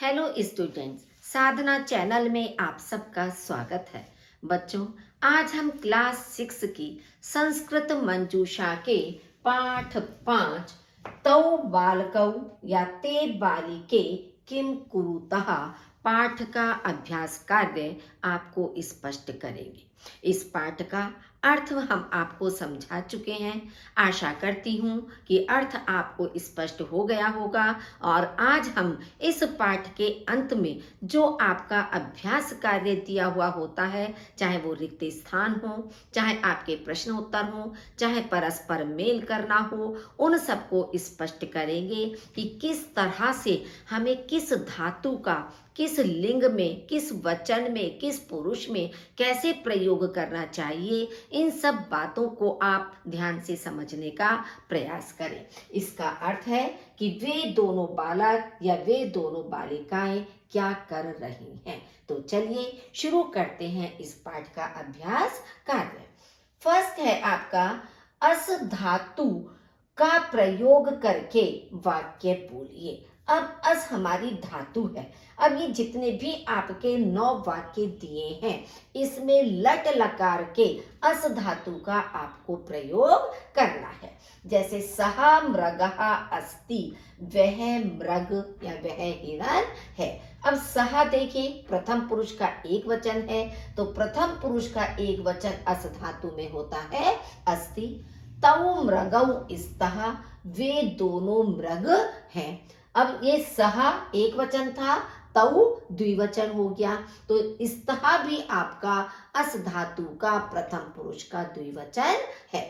Hello students, साधना channel में आप सबका स्वागत है। बच्चों, आज हम क्लास 6 की संस्कृत मंजूषा के पाठ 5 तौ बालकौ या ते बालिके किम कुरुतः पाठ का अभ्यास कार्य आपको स्पष्ट करेंगे। इस पाठ का अर्थ हम आपको समझा चुके हैं। आशा करती हूँ कि अर्थ आपको स्पष्ट हो गया होगा और आज हम इस पाठ के अंत में जो आपका अभ्यास कार्य दिया हुआ होता है, चाहे वो रिक्त स्थान हो, चाहे आपके प्रश्न उत्तर हो, चाहे परस्पर मेल करना हो, उन सबको स्पष्ट करेंगे कि किस तरह से हमें किस धातु का किस लिंग में, किस वचन में, किस पुरुष में कैसे प्रयोग करना चाहिए। इन सब बातों को आप ध्यान से समझने का प्रयास करें। इसका अर्थ है कि वे दोनों बालक या वे दोनों बालिकाएं क्या कर रही हैं। तो चलिए शुरू करते हैं इस पाठ का अभ्यास कार्य। फर्स्ट है आपका अस धातु का प्रयोग करके वाक्य बोलिए। अब अस हमारी धातु है। अब ये जितने भी आपके 9 वाक्य दिए हैं, इसमें लट लकार के अस धातु का आपको प्रयोग करना है। जैसे सह मृगः अस्ति, वह मृग या वह हिरण है। अब सह देखिए, प्रथम पुरुष का एक वचन है, तो प्रथम पुरुष का एक वचन अस धातु में होता है अस्ति। तौ मृगौ स्तः, वे दोनों मृग हैं। अब ये सह एक वचन था, तौ द्विवचन हो गया, तो स्तः भी आपका अस धातु का प्रथम पुरुष का द्विवचन है।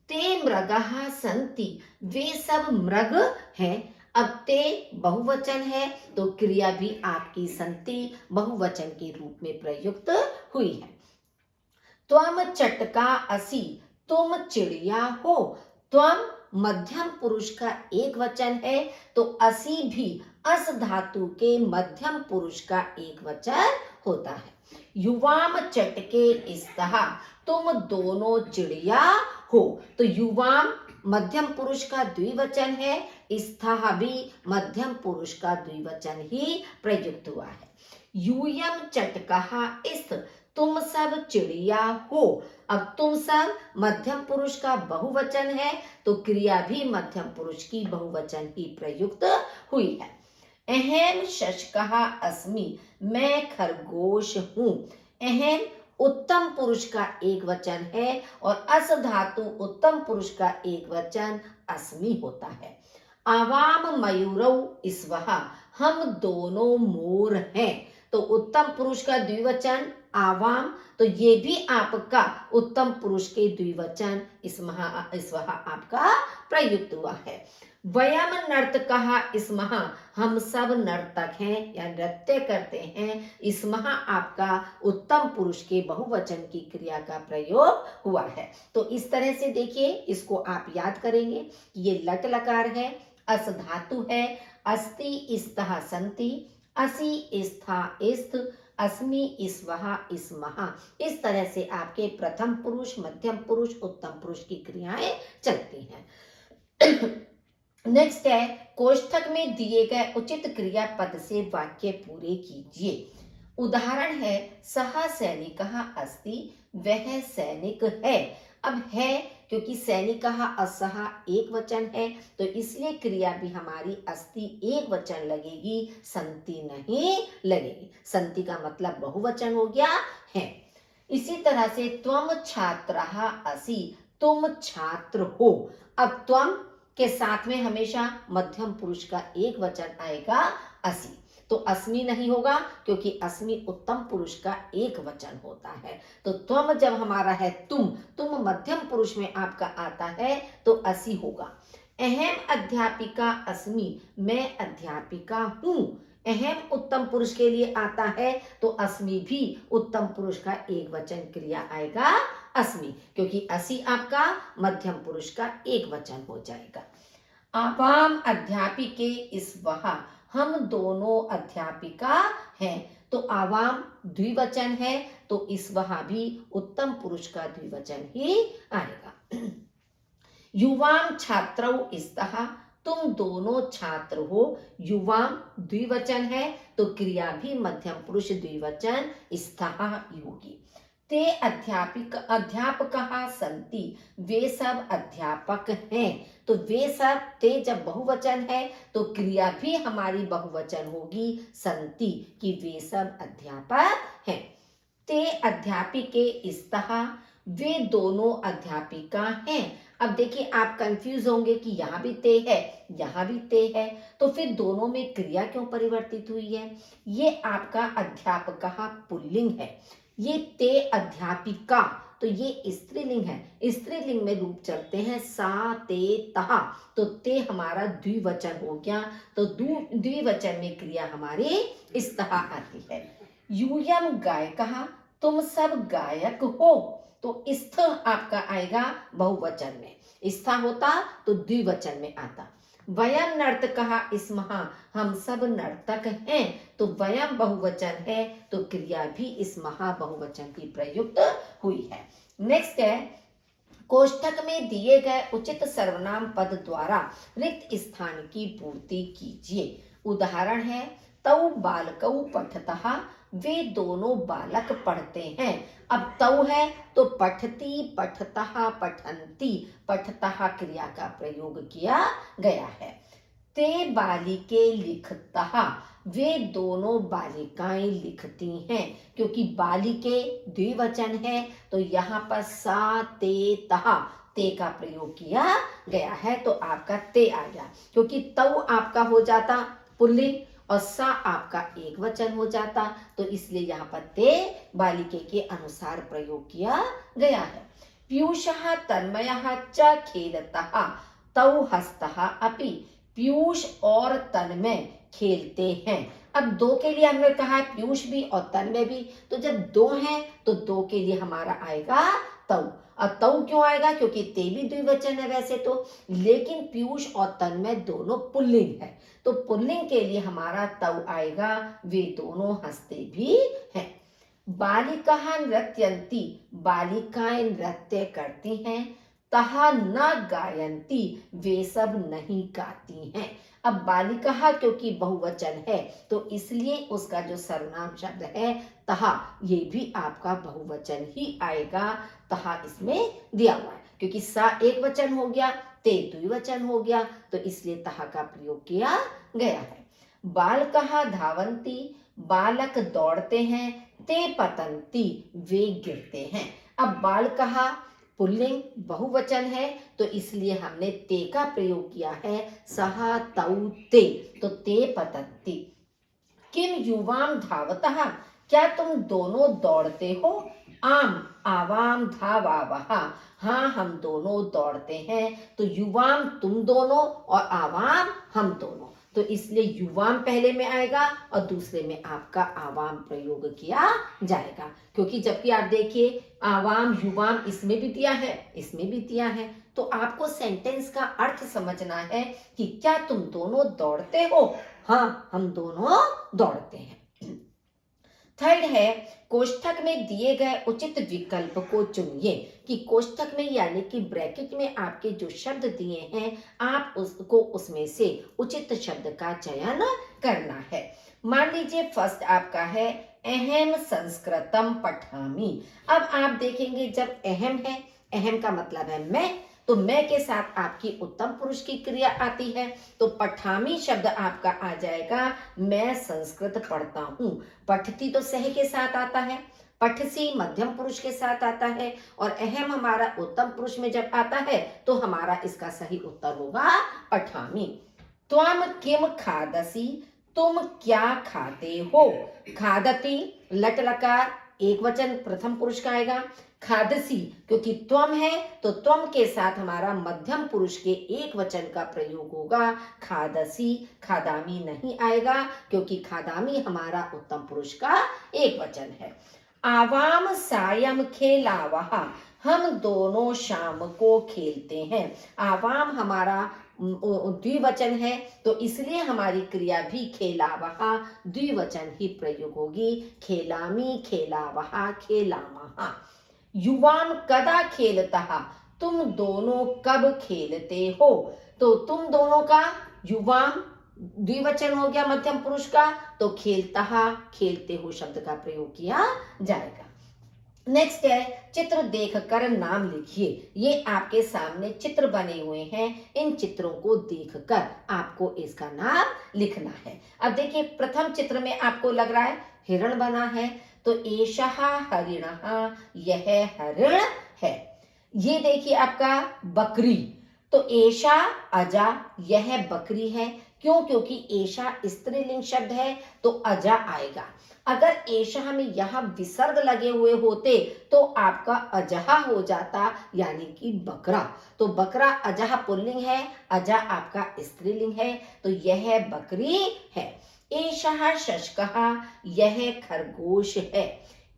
ते मृगः सन्ति, वे सब मृग हैं। अब ते बहुवचन है, तो क्रिया भी आपकी सन्ति बहुवचन के रूप में प्रयुक्त हुई है। त्वम चटका असि, तुम चिड़िया हो। त्वम मध्यम पुरुष का एक वचन है, तो असि भी अस धातु के मध्यम पुरुष का एक वचन होता है। युवाम चटके स्तः, तुम दोनों चिड़िया हो। तो युवाम मध्यम पुरुष का द्विवचन है, स्तः भी मध्यम पुरुष का द्विवचन ही प्रयुक्त हुआ है। यूयम चटकः स्त, तुम सब चिड़िया हो। अब तुम सब मध्यम पुरुष का बहुवचन है, तो क्रिया भी मध्यम पुरुष की बहुवचन ही प्रयुक्त हुई है। अहम शशकः अस्मि, मैं खरगोश हूं। अहम उत्तम पुरुष का एक वचन है और अस धातु उत्तम पुरुष का एक वचन अस्मि होता है। आवाम मयूरौ स्वः, हम दोनों मोर हैं। तो उत्तम पुरुष का द्विवचन आवाम, तो ये भी आपका उत्तम पुरुष के द्विवचन स्वः आपका प्रयुक्त हुआ है। वयम नर्तकः स्मः, हम सब नर्तक हैं या नृत्य करते हैं। स्मः आपका उत्तम पुरुष के बहुवचन की क्रिया का प्रयोग हुआ है। तो इस तरह से देखिए, इसको आप याद करेंगे। ये लट लकार है, अस धातु है, अस्ति स्तः सन्ति, असि स्था स्त, अस्मि स्वः स्मः। इस तरह से आपके प्रथम पुरुष, मध्यम पुरुष, उत्तम पुरुष की क्रियाएं चलती हैं। नेक्स्ट है, कोष्ठक में दिए गए उचित क्रियापद से वाक्य पूरे कीजिए। उदाहरण है, सह सैनिकः अस्ति, वह सैनिक है। अब है क्योंकि सैनिकः असह एक वचन है, तो इसलिए क्रिया भी हमारी अस्ति एक वचन लगेगी, संति नहीं लगेगी। संति का मतलब बहुवचन हो गया है। इसी तरह से त्वम छात्रः असि, तुम छात्र हो। अब त्वम के साथ में हमेशा मध्यम पुरुष का एक वचन आएगा असि, तो अस्मि नहीं होगा क्योंकि अस्मि उत्तम पुरुष का एक वचन होता है। तो त्वम जब हमारा है तुम मध्यम पुरुष में आपका आता है, तो असि होगा। अहम अध्यापिका अस्मि, मैं अध्यापिका हूं। अहम उत्तम पुरुष के लिए आता है, तो अस्मि भी उत्तम पुरुष का एक वचन क्रिया आएगा अस्मि, क्योंकि असि आपका मध्यम पुरुष का एक वचन हो जाएगा। आवाम अध्यापिके स्वः, हम दोनों अध्यापिका हैं। तो आवाम द्विवचन है, तो स्वः भी उत्तम पुरुष का द्विवचन ही आएगा। युवाम छात्रौ स्तः, तुम दोनों छात्र हो, युवाम द्विवचन है तो क्रिया भी मध्यम पुरुष द्विवचन स्तः होगी। ते अध्यापकः सन्ति, वे सब अध्यापक हैं। तो वे सब, ते जब बहुवचन है तो क्रिया भी हमारी बहुवचन होगी सन्ति, कि वे सब अध्यापक हैं। ते अध्यापिके स्तः, वे दोनों अध्यापिका हैं। अब देखिए आप कंफ्यूज होंगे कि यहाँ भी ते है, यहाँ भी ते है, तो फिर दोनों में क्रिया क्यों परिवर्तित हुई है? ये आपका अध्यापकः पुल्लिंग है, ये ते अध्यापिका, तो ये स्त्रीलिंग है। स्त्रीलिंग में रूप चलते हैं सा ते तहा, तो ते हमारा द्विवचन हो गया, तो द्विवचन में क्रिया हमारी स्तः आती है। यूयम गायकः, तुम सब गायक हो, तो स्थ आपका आएगा बहुवचन में, स्था होता तो द्विवचन में आता। वयम नर्तकः स्मः, हम सब नर्तक हैं, तो वयम बहुवचन है तो क्रिया भी स्मः बहुवचन की प्रयुक्त हुई है। नेक्स्ट है, कोष्ठक में दिए गए उचित सर्वनाम पद द्वारा रिक्त स्थान की पूर्ति कीजिए। उदाहरण है, तौ बालकौ पठतः, वे दोनों बालक पढ़ते हैं। अब तौ है तो पठती, पठतः, पठन्ति, पठतः क्रिया का प्रयोग किया गया है। ते बालिके लिखतः, वे दोनों बालिकाएं लिखती हैं, क्योंकि बालिके द्विवचन है तो यहाँ पर सा ते तहा, ते का प्रयोग किया गया है, तो आपका ते आ गया, क्योंकि तौ आपका हो जाता पुल्लिंग और सा आपका एक वचन हो जाता, तो इसलिए यहाँ पर ते बालिके के अनुसार प्रयोग किया गया है। पीयूषः तन्मयः च खेलतः, तौ हस्तः अपि, पीयूष और तन्मय खेलते हैं। अब दो के लिए हमने कहा है पीयूष भी और तन्मय भी, तो जब दो हैं तो दो के लिए हमारा आएगा तौ। और तौ क्यों आएगा? क्योंकि ते भी द्विवचन है वैसे तो, लेकिन पीयूष और तन्मय दोनों पुल्लिंग है, तो पुल्लिंग के लिए हमारा तौ आएगा, वे दोनों हंसते भी हैं। बालिकाः नृत्यन्ति, बालिकाएं नृत्य करती हैं। तहा न गायन्ति, वे सब नहीं गाती हैं। अब बालिका क्योंकि बहुवचन है तो इसलिए उसका जो सर्वनाम शब्द है तहा, ये भी आपका बहुवचन ही आएगा। तहा इसमें दिया हुआ है, क्योंकि सा एक वचन हो गया, ते द्विवचन हो गया, तो इसलिए तहा का प्रयोग किया गया है। बालकः धावन्ति, बालक दौड़ते हैं। ते पतन्ति, वे गिरते हैं। अब बालकः पुल्लिंग बहुवचन है तो इसलिए हमने ते का प्रयोग किया है, सहा तौ ते, तो ते पतन्ति। किम युवाम धावतः, क्या तुम दोनों दौड़ते हो? आम आवाम धावावः, हाँ हम दोनों दौड़ते हैं, तो युवाम तुम दोनों और आवाम हम दोनों, तो इसलिए युवाम पहले में आएगा और दूसरे में आपका आवाम प्रयोग किया जाएगा, क्योंकि जबकि आप देखिए आवाम युवाम इसमें भी दिया है, इसमें भी दिया है, तो आपको सेंटेंस का अर्थ समझना है कि क्या तुम दोनों दौड़ते हो? हाँ हम दोनों दौड़ते हैं। थर्ड है, कोष्ठक में दिए गए उचित विकल्प को चुनिए, कि कोष्ठक में यानी कि ब्रैकेट में आपके जो शब्द दिए हैं आप उसको उसमें से उचित शब्द का चयन करना है। मान लीजिए फर्स्ट आपका है अहम संस्कृतम पठामि। अब आप देखेंगे जब अहम है, अहम का मतलब है मैं, तो मैं के साथ आपकी उत्तम पुरुष की क्रिया आती है, तो पठामी शब्द आपका आ जाएगा मैं संस्कृत पढ़ता हूँ। पठती तो सह के साथ आता है, पठसी मध्यम पुरुष के साथ आता है, और अहम हमारा उत्तम पुरुष में जब आता है तो हमारा इसका सही उत्तर होगा पठामी। त्वम किम खादसी, तुम क्या खाते हो? खादती लट लकार एक वचन प्रथम पुरुष का आएगा। खादसी क्योंकि त्वम है तो त्वम के साथ हमारा मध्यम पुरुष के एक वचन का प्रयोग होगा, खादसी, खादामी नहीं आएगा क्योंकि खादामी हमारा उत्तम पुरुष का एक वचन है। आवाम सायम खेलावह, हम दोनों शाम को खेलते हैं। आवाम हमारा द्विवचन है तो इसलिए हमारी क्रिया भी खेलावहा द्विवचन ही प्रयोग होगी, खेलामी, खेलावहा, खेलामहा। युवाम कदा खेलतः, तुम दोनों कब खेलते हो? तो तुम दोनों का युवाम द्विवचन हो गया मध्यम पुरुष का, तो खेलता खेलते हो शब्द का प्रयोग किया जाएगा। नेक्स्ट है चित्र देखकर नाम लिखिए। ये आपके सामने चित्र बने हुए हैं, इन चित्रों को देखकर आपको इसका नाम लिखना है। अब देखिए प्रथम चित्र में आपको लग रहा है हिरण बना है, तो एषः हरिणः, यह हरिण है। ये देखिए आपका बकरी, तो एषा अजा, यह बकरी है। क्यों? क्योंकि एषा स्त्रीलिंग शब्द है तो अजा आएगा। अगर एषः में यहाँ विसर्ग लगे हुए होते तो आपका अजहा हो जाता, यानी कि बकरा। तो बकरा अजहा पुल्लिंग है, अजा आपका स्त्रीलिंग है, तो यह बकरी है। एषः शशकः, यह खरगोश है।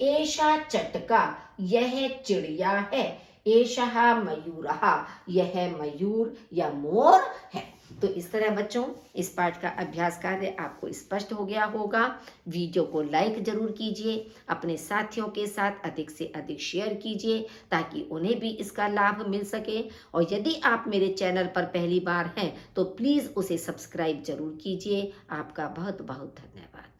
एषा चटका, यह चिड़िया है। एषः मयूरः, यह मयूर या मोर है। तो इस तरह बच्चों इस पाठ का अभ्यास कार्य आपको स्पष्ट हो गया होगा। वीडियो को लाइक जरूर कीजिए, अपने साथियों के साथ अधिक से अधिक शेयर कीजिए ताकि उन्हें भी इसका लाभ मिल सके। और यदि आप मेरे चैनल पर पहली बार हैं तो प्लीज़ उसे सब्सक्राइब जरूर कीजिए। आपका बहुत बहुत धन्यवाद।